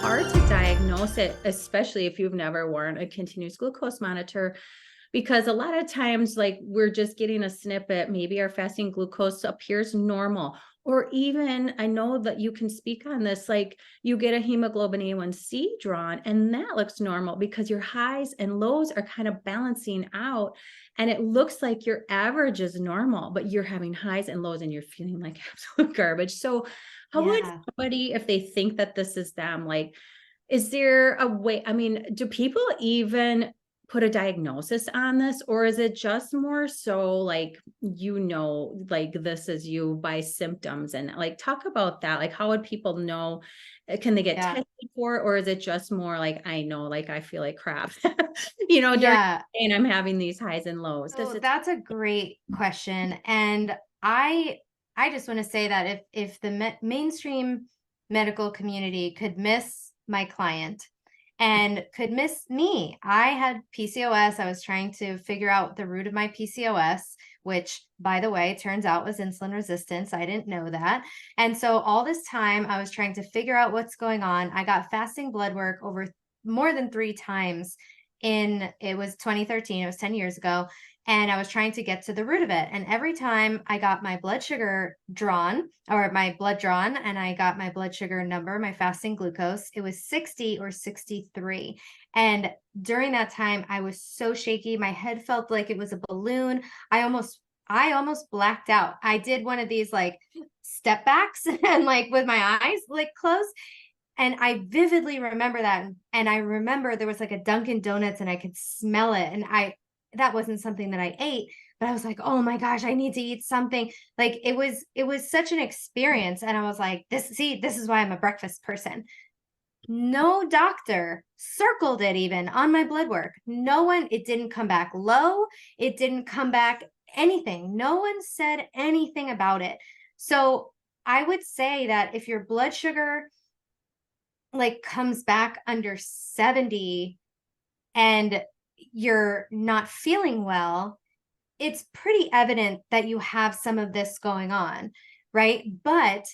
hard to diagnose it, especially if you've never worn a continuous glucose monitor, because a lot of times, like, we're just getting a snippet. Maybe our fasting glucose appears normal, or even I know that you can speak on this, like you get a hemoglobin A1C drawn and that looks normal because your highs and lows are kind of balancing out. And it looks like your average is normal, but you're having highs and lows and you're feeling like absolute garbage. So how would Yeah. somebody, if they think that this is them, like, is there a way? I mean, do people even put a diagnosis on this, or is it just more so like, like this is you by symptoms? And like, talk about that. Like, how would people know? Can they get Yeah. tested for it, or is it just more like, I know, like I feel like crap, during Yeah. the day and I'm having these highs and lows? Does So it? that's a great question. And I just want to say that if the mainstream medical community could miss my client and could miss me. I had PCOS. I was trying to figure out the root of my PCOS, which, by the way, turns out was insulin resistance. I didn't know that. And so all this time I was trying to figure out what's going on. I got fasting blood work over more than 3 times it was 2013. It was 10 years ago. And I was trying to get to the root of it. And every time I got my blood sugar drawn or my blood drawn and I got my blood sugar number, my fasting glucose, it was 60 or 63. And during that time, I was so shaky. My head felt like it was a balloon. I almost blacked out. I did one of these like step backs and like with my eyes like closed. And I vividly remember that. And I remember there was like a Dunkin' Donuts and I could smell it. And that wasn't something that I ate, but I was like, oh my gosh, I need to eat something. Like it was such an experience. And I was like, this is why I'm a breakfast person. No doctor circled it even on my blood work. No one, it didn't come back low. It didn't come back anything. No one said anything about it. So I would say that if your blood sugar like comes back under 70 and you're not feeling well, it's pretty evident that you have some of this going on, right? But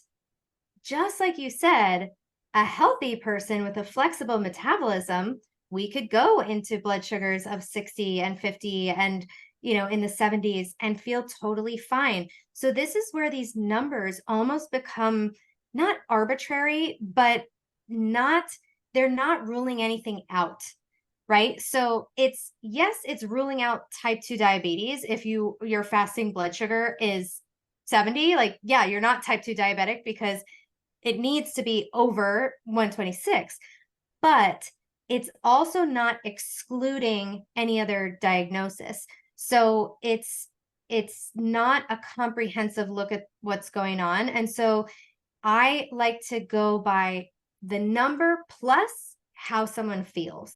just like you said, a healthy person with a flexible metabolism, we could go into blood sugars of 60 and 50 and in the 70s and feel totally fine. So this is where these numbers almost become not arbitrary, but not they're not ruling anything out, right? So it's ruling out type 2 diabetes if your fasting blood sugar is 70. Like, yeah, you're not type 2 diabetic because it needs to be over 126. But it's also not excluding any other diagnosis. So it's not a comprehensive look at what's going on. And so I like to go by the number plus how someone feels.